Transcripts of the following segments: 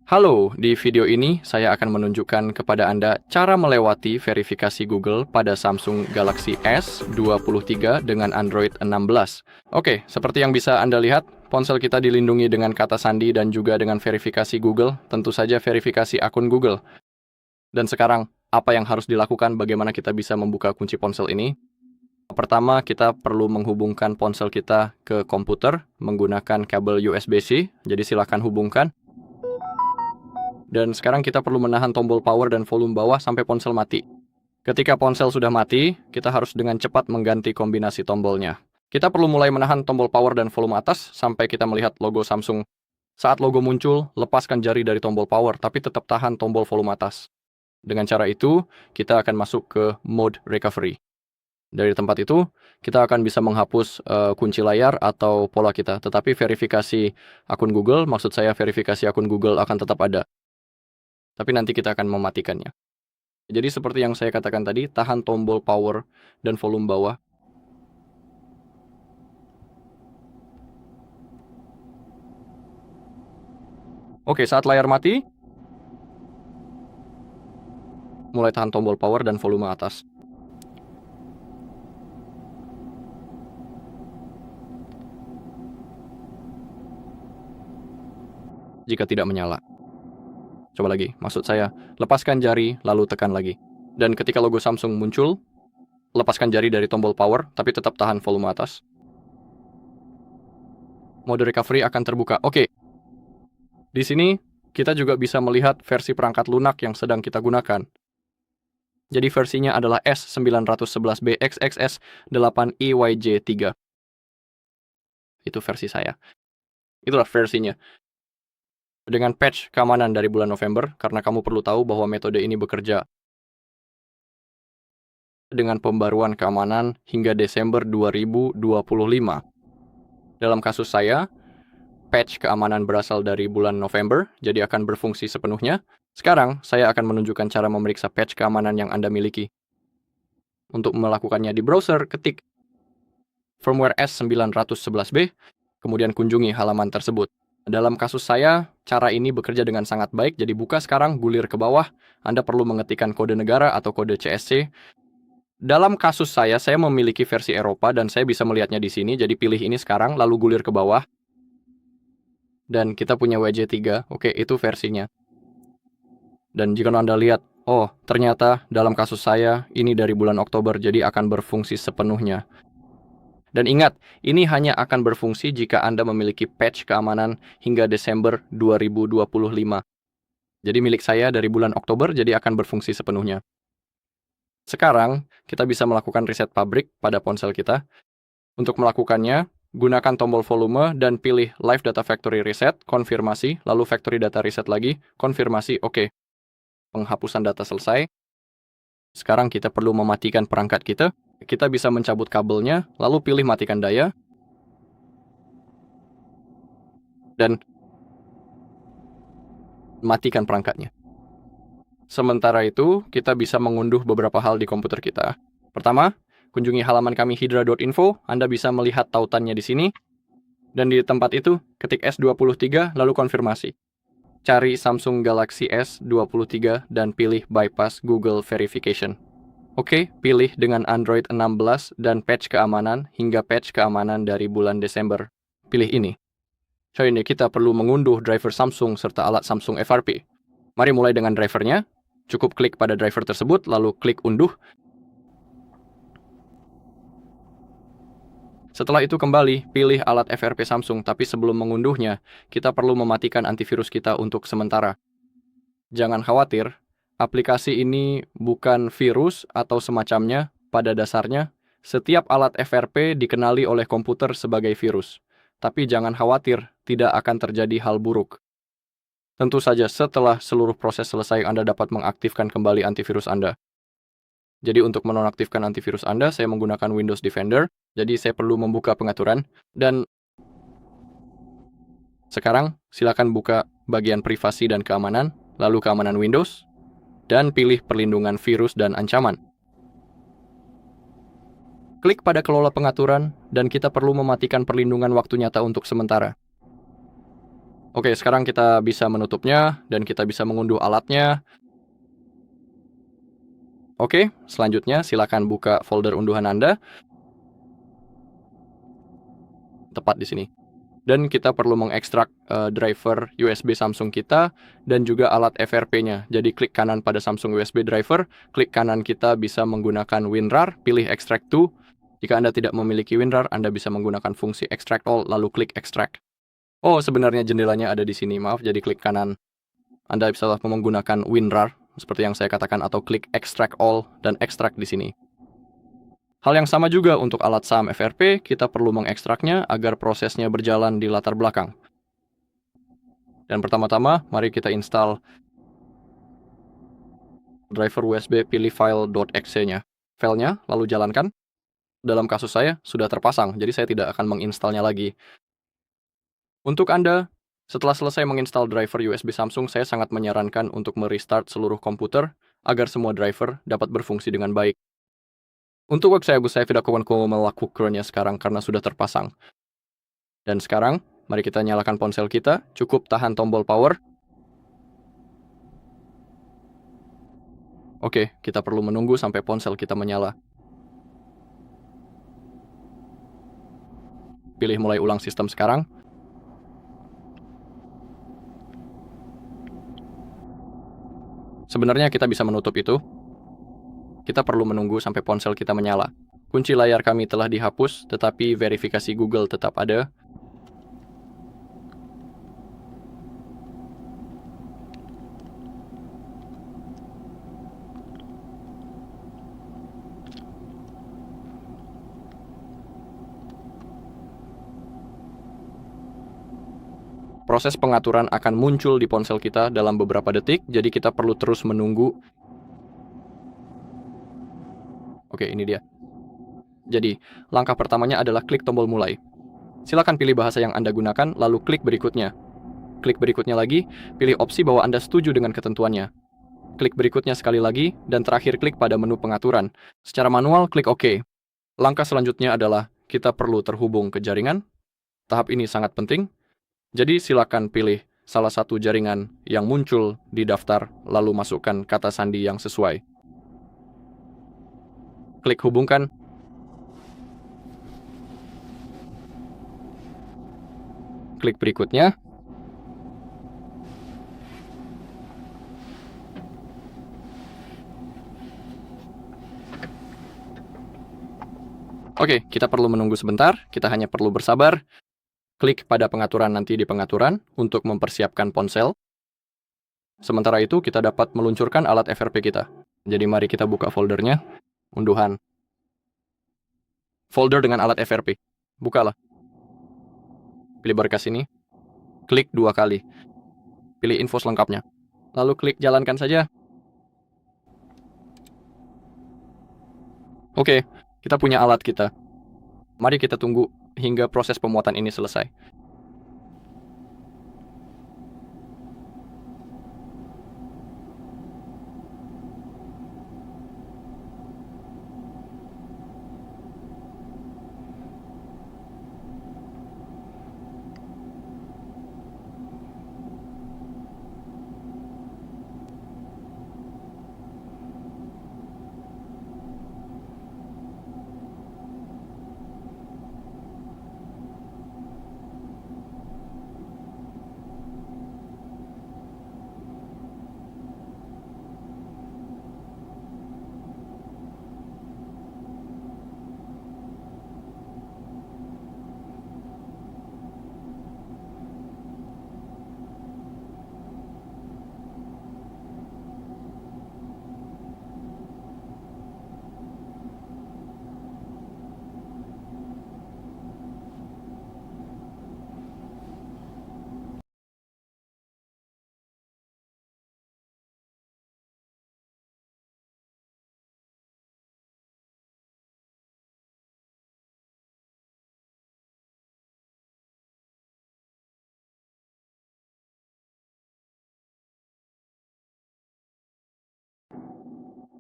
Halo, di video ini saya akan menunjukkan kepada Anda cara melewati verifikasi Google pada Samsung Galaxy S23 dengan Android 16. Oke, seperti yang bisa Anda lihat, ponsel kita dilindungi dengan kata sandi dan juga dengan verifikasi Google, tentu saja verifikasi akun Google. Dan sekarang, apa yang harus dilakukan, bagaimana kita bisa membuka kunci ponsel ini? Pertama, kita perlu menghubungkan ponsel kita ke komputer menggunakan kabel USB-C, jadi silakan hubungkan. Dan sekarang kita perlu menahan tombol power dan volume bawah sampai ponsel mati. Ketika ponsel sudah mati, kita harus dengan cepat mengganti kombinasi tombolnya. Kita perlu mulai menahan tombol power dan volume atas sampai kita melihat logo Samsung. Saat logo muncul, lepaskan jari dari tombol power, tapi tetap tahan tombol volume atas. Dengan cara itu, kita akan masuk ke mode recovery. Dari tempat itu, kita akan bisa menghapus kunci layar atau pola kita. Tetapi verifikasi akun Google, maksud saya verifikasi akun Google akan tetap ada. Tapi nanti kita akan mematikannya. Jadi seperti yang saya katakan tadi, tahan tombol power dan volume bawah. Oke, saat layar mati, mulai tahan tombol power dan volume atas. Jika tidak menyala. Coba lagi, maksud saya, lepaskan jari, lalu tekan lagi. Dan ketika logo Samsung muncul, lepaskan jari dari tombol power, tapi tetap tahan volume atas. Mode recovery akan terbuka. Oke, di sini kita juga bisa melihat versi perangkat lunak yang sedang kita gunakan. Jadi versinya adalah S911B XXS8EYJ3. Itu versi saya. Itulah versinya. Dengan patch keamanan dari bulan November, karena kamu perlu tahu bahwa metode ini bekerja dengan pembaruan keamanan hingga Desember 2025. Dalam kasus saya, patch keamanan berasal dari bulan November, jadi akan berfungsi sepenuhnya. Sekarang, saya akan menunjukkan cara memeriksa patch keamanan yang Anda miliki. Untuk melakukannya di browser, ketik firmware S911B, kemudian kunjungi halaman tersebut. Dalam kasus saya, cara ini bekerja dengan sangat baik, jadi buka sekarang, gulir ke bawah, Anda perlu mengetikkan kode negara atau kode CSC. Dalam kasus saya memiliki versi Eropa dan saya bisa melihatnya di sini, jadi pilih ini sekarang, lalu gulir ke bawah. Dan kita punya WJ3, oke, itu versinya. Dan jika Anda lihat, oh, ternyata dalam kasus saya, ini dari bulan Oktober, jadi akan berfungsi sepenuhnya. Dan ingat, ini hanya akan berfungsi jika Anda memiliki patch keamanan hingga Desember 2025. Jadi milik saya dari bulan Oktober, jadi akan berfungsi sepenuhnya. Sekarang, kita bisa melakukan reset pabrik pada ponsel kita. Untuk melakukannya, gunakan tombol volume dan pilih Live Data Factory Reset, konfirmasi, lalu Factory Data Reset lagi, konfirmasi, oke. Penghapusan data selesai. Sekarang kita perlu mematikan perangkat kita. Kita bisa mencabut kabelnya, lalu pilih matikan daya. Dan matikan perangkatnya. Sementara itu, kita bisa mengunduh beberapa hal di komputer kita. Pertama, kunjungi halaman kami hydra.info, Anda bisa melihat tautannya di sini. Dan di tempat itu, ketik S23, lalu konfirmasi. Cari Samsung Galaxy S23 dan pilih Bypass Google Verification. Oke, pilih dengan Android 16 dan patch keamanan hingga patch keamanan dari bulan Desember. Pilih ini. Ini kita perlu mengunduh driver Samsung serta alat Samsung FRP. Mari mulai dengan drivernya. Cukup klik pada driver tersebut, lalu klik unduh. Setelah itu kembali, pilih alat FRP Samsung, tapi sebelum mengunduhnya, kita perlu mematikan antivirus kita untuk sementara. Jangan khawatir, aplikasi ini bukan virus atau semacamnya. Pada dasarnya, setiap alat FRP dikenali oleh komputer sebagai virus. Tapi jangan khawatir, tidak akan terjadi hal buruk. Tentu saja setelah seluruh proses selesai, Anda dapat mengaktifkan kembali antivirus Anda. Jadi untuk menonaktifkan antivirus Anda, saya menggunakan Windows Defender. Jadi saya perlu membuka pengaturan. Dan sekarang silakan buka bagian privasi dan keamanan, lalu keamanan Windows, dan pilih perlindungan virus dan ancaman. Klik pada kelola pengaturan, dan kita perlu mematikan perlindungan waktu nyata untuk sementara. Oke, sekarang kita bisa menutupnya dan kita bisa mengunduh alatnya. Oke, selanjutnya silakan buka folder unduhan Anda, tepat di sini. Dan kita perlu mengekstrak driver USB Samsung kita dan juga alat FRP-nya. Jadi klik kanan pada Samsung USB driver, klik kanan kita bisa menggunakan WinRAR, pilih Extract to. Jika Anda tidak memiliki WinRAR, Anda bisa menggunakan fungsi Extract All, lalu klik Extract. Oh, sebenarnya jendelanya ada di sini, maaf, jadi klik kanan. Anda bisa menggunakan WinRAR, seperti yang saya katakan, atau klik Extract All dan Extract di sini. Hal yang sama juga untuk alat SAM FRP, kita perlu mengekstraknya agar prosesnya berjalan di latar belakang. Dan pertama-tama, mari kita install driver USB pilih file.exe-nya. Filenya, lalu jalankan. Dalam kasus saya, sudah terpasang, jadi saya tidak akan menginstalnya lagi. Untuk Anda, setelah selesai menginstal driver USB Samsung, saya sangat menyarankan untuk merestart seluruh komputer agar semua driver dapat berfungsi dengan baik. Untuk saya tidak akan melakukannya sekarang karena sudah terpasang. Dan sekarang, mari kita nyalakan ponsel kita, cukup tahan tombol power. Oke, kita perlu menunggu sampai ponsel kita menyala. Pilih mulai ulang sistem sekarang. Sebenarnya kita bisa menutup itu. Kita perlu menunggu sampai ponsel kita menyala. Kunci layar kami telah dihapus, tetapi verifikasi Google tetap ada. Proses pengaturan akan muncul di ponsel kita dalam beberapa detik, jadi kita perlu terus menunggu. Oke, ini dia. Jadi, langkah pertamanya adalah klik tombol mulai. Silakan pilih bahasa yang Anda gunakan, lalu klik berikutnya. Klik berikutnya lagi, pilih opsi bahwa Anda setuju dengan ketentuannya. Klik berikutnya sekali lagi, dan terakhir klik pada menu pengaturan. Secara manual, klik OK. Langkah selanjutnya adalah kita perlu terhubung ke jaringan. Tahap ini sangat penting. Jadi silakan pilih salah satu jaringan yang muncul di daftar, lalu masukkan kata sandi yang sesuai. Klik hubungkan. Klik berikutnya. Oke, kita perlu menunggu sebentar, kita hanya perlu bersabar. Klik pada pengaturan nanti di pengaturan untuk mempersiapkan ponsel. Sementara itu, kita dapat meluncurkan alat FRP kita. Jadi mari kita buka foldernya, unduhan. Folder dengan alat FRP. Bukalah. Pilih berkas ini. Klik 2 kali. Pilih info selengkapnya. Lalu klik jalankan saja. Oke, kita punya alat kita. Mari kita tunggu hingga proses pemuatan ini selesai.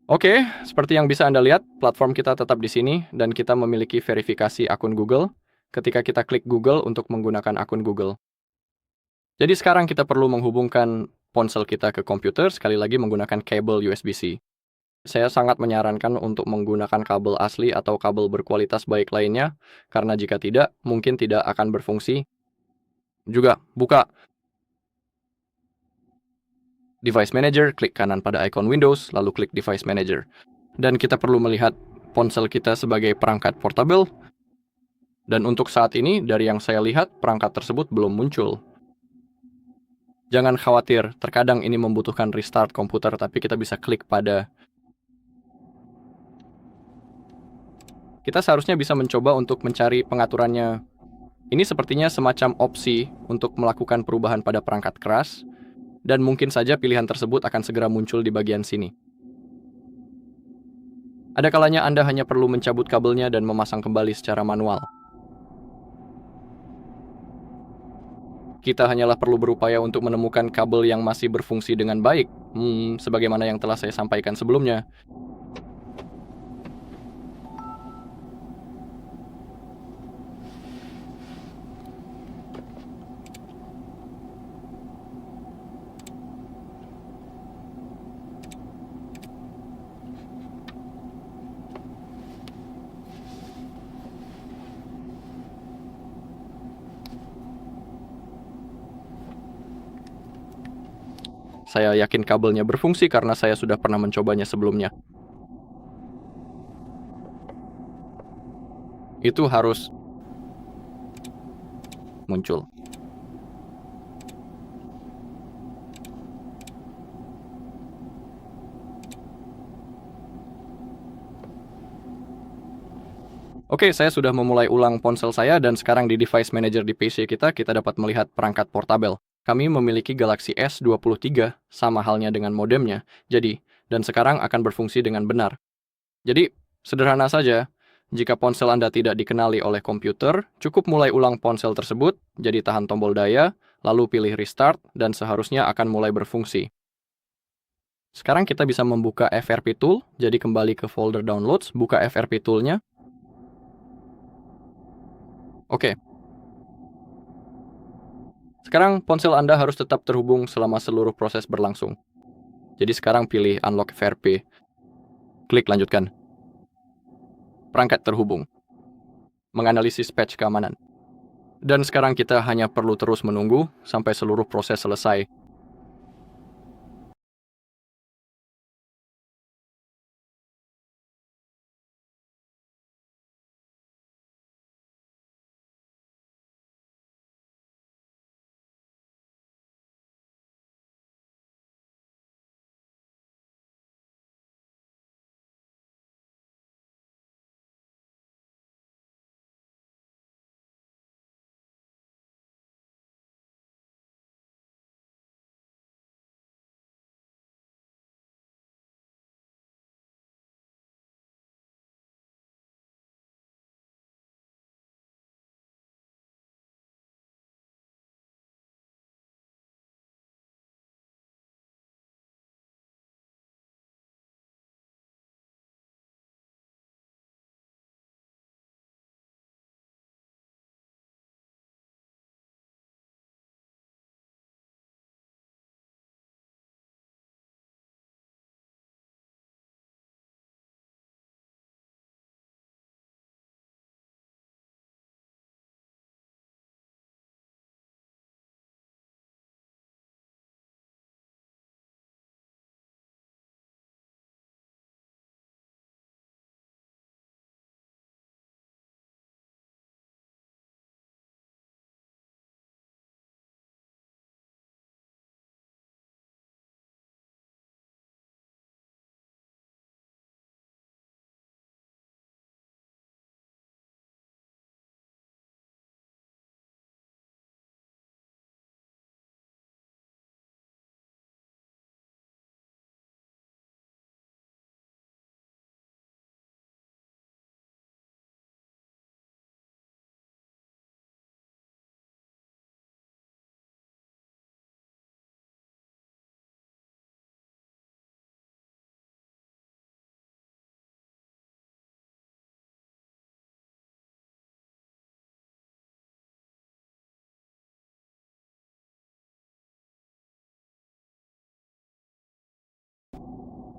Oke, seperti yang bisa Anda lihat, platform kita tetap di sini dan kita memiliki verifikasi akun Google ketika kita klik Google untuk menggunakan akun Google. Jadi sekarang kita perlu menghubungkan ponsel kita ke komputer, sekali lagi menggunakan kabel USB-C. Saya sangat menyarankan untuk menggunakan kabel asli atau kabel berkualitas baik lainnya, karena jika tidak, mungkin tidak akan berfungsi. Juga, buka Device Manager, klik kanan pada ikon Windows, lalu klik Device Manager. Dan kita perlu melihat ponsel kita sebagai perangkat portable. Dan untuk saat ini, dari yang saya lihat, perangkat tersebut belum muncul. Jangan khawatir, terkadang ini membutuhkan restart komputer, tapi kita bisa klik pada... Kita seharusnya bisa mencoba untuk mencari pengaturannya. Ini sepertinya semacam opsi untuk melakukan perubahan pada perangkat keras, dan mungkin saja pilihan tersebut akan segera muncul di bagian sini. Ada kalanya Anda hanya perlu mencabut kabelnya dan memasang kembali secara manual. Kita hanyalah perlu berupaya untuk menemukan kabel yang masih berfungsi dengan baik, sebagaimana yang telah saya sampaikan sebelumnya. Saya yakin kabelnya berfungsi karena saya sudah pernah mencobanya sebelumnya. Itu harus muncul. Oke, saya sudah memulai ulang ponsel saya dan sekarang di Device Manager di PC kita dapat melihat perangkat portabel. Kami memiliki Galaxy S23, sama halnya dengan modemnya. Jadi, dan sekarang akan berfungsi dengan benar. Jadi, sederhana saja. Jika ponsel Anda tidak dikenali oleh komputer, cukup mulai ulang ponsel tersebut, jadi tahan tombol daya, lalu pilih restart, dan seharusnya akan mulai berfungsi. Sekarang kita bisa membuka FRP Tool, jadi kembali ke folder Downloads, buka FRP Tool-nya. Oke. Sekarang ponsel Anda harus tetap terhubung selama seluruh proses berlangsung. Jadi sekarang pilih Unlock FRP. Klik lanjutkan. Perangkat terhubung. Menganalisis patch keamanan. Dan sekarang kita hanya perlu terus menunggu sampai seluruh proses selesai.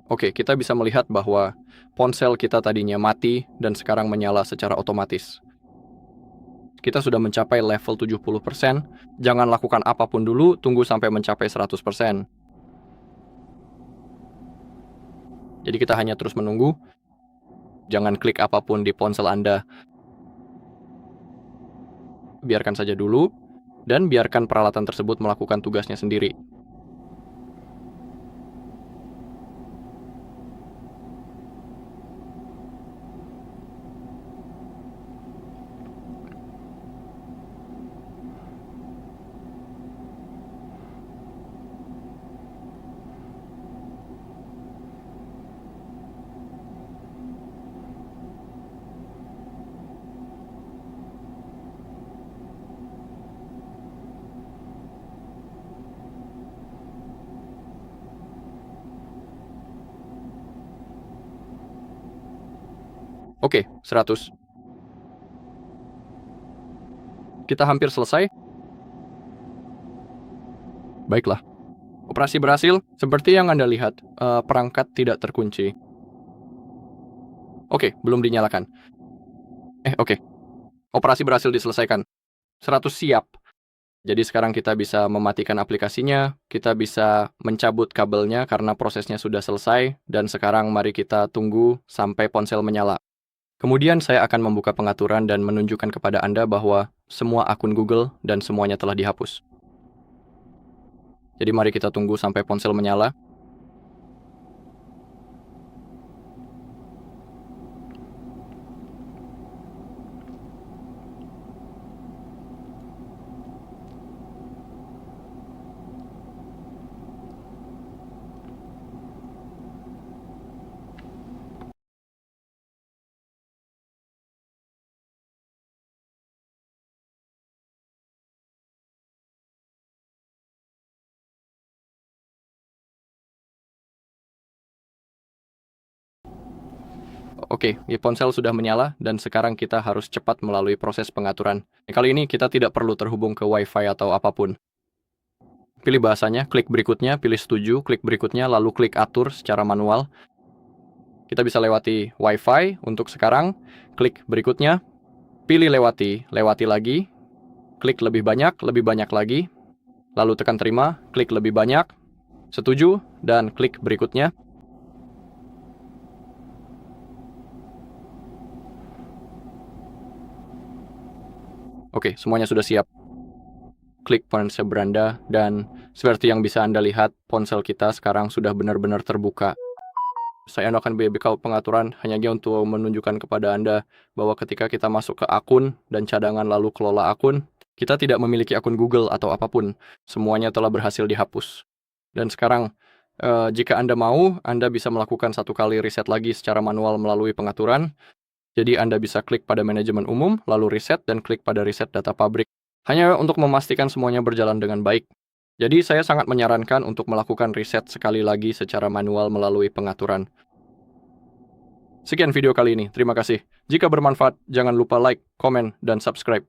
Oke, kita bisa melihat bahwa ponsel kita tadinya mati dan sekarang menyala secara otomatis. Kita sudah mencapai level 70%, jangan lakukan apapun dulu, tunggu sampai mencapai 100%. Jadi kita hanya terus menunggu, jangan klik apapun di ponsel Anda. Biarkan saja dulu, dan biarkan peralatan tersebut melakukan tugasnya sendiri. Oke, 100. Kita hampir selesai. Baiklah. Operasi berhasil. Seperti yang Anda lihat, perangkat tidak terkunci. Oke, belum dinyalakan. Oke. Operasi berhasil diselesaikan. 100 siap. Jadi sekarang kita bisa mematikan aplikasinya, kita bisa mencabut kabelnya karena prosesnya sudah selesai, dan sekarang mari kita tunggu sampai ponsel menyala. Kemudian saya akan membuka pengaturan dan menunjukkan kepada Anda bahwa semua akun Google dan semuanya telah dihapus. Jadi mari kita tunggu sampai ponsel menyala. Oke, ponsel sudah menyala dan sekarang kita harus cepat melalui proses pengaturan. Kali ini kita tidak perlu terhubung ke Wi-Fi atau apapun. Pilih bahasanya, klik berikutnya, pilih setuju, klik berikutnya, lalu klik atur secara manual. Kita bisa lewati Wi-Fi untuk sekarang, klik berikutnya, pilih lewati lagi, klik lebih banyak lagi, lalu tekan terima, klik lebih banyak, setuju, dan klik berikutnya. Oke, semuanya sudah siap. Klik ponsel beranda, dan seperti yang bisa Anda lihat, ponsel kita sekarang sudah benar-benar terbuka. Saya akan beritahu pengaturan hanya untuk menunjukkan kepada Anda bahwa ketika kita masuk ke akun dan cadangan lalu kelola akun, kita tidak memiliki akun Google atau apapun. Semuanya telah berhasil dihapus. Dan sekarang, jika Anda mau, Anda bisa melakukan satu kali reset lagi secara manual melalui pengaturan. Jadi Anda bisa klik pada manajemen umum, lalu reset, dan klik pada reset data pabrik. Hanya untuk memastikan semuanya berjalan dengan baik. Jadi saya sangat menyarankan untuk melakukan reset sekali lagi secara manual melalui pengaturan. Sekian video kali ini, terima kasih. Jika bermanfaat, jangan lupa like, komen, dan subscribe.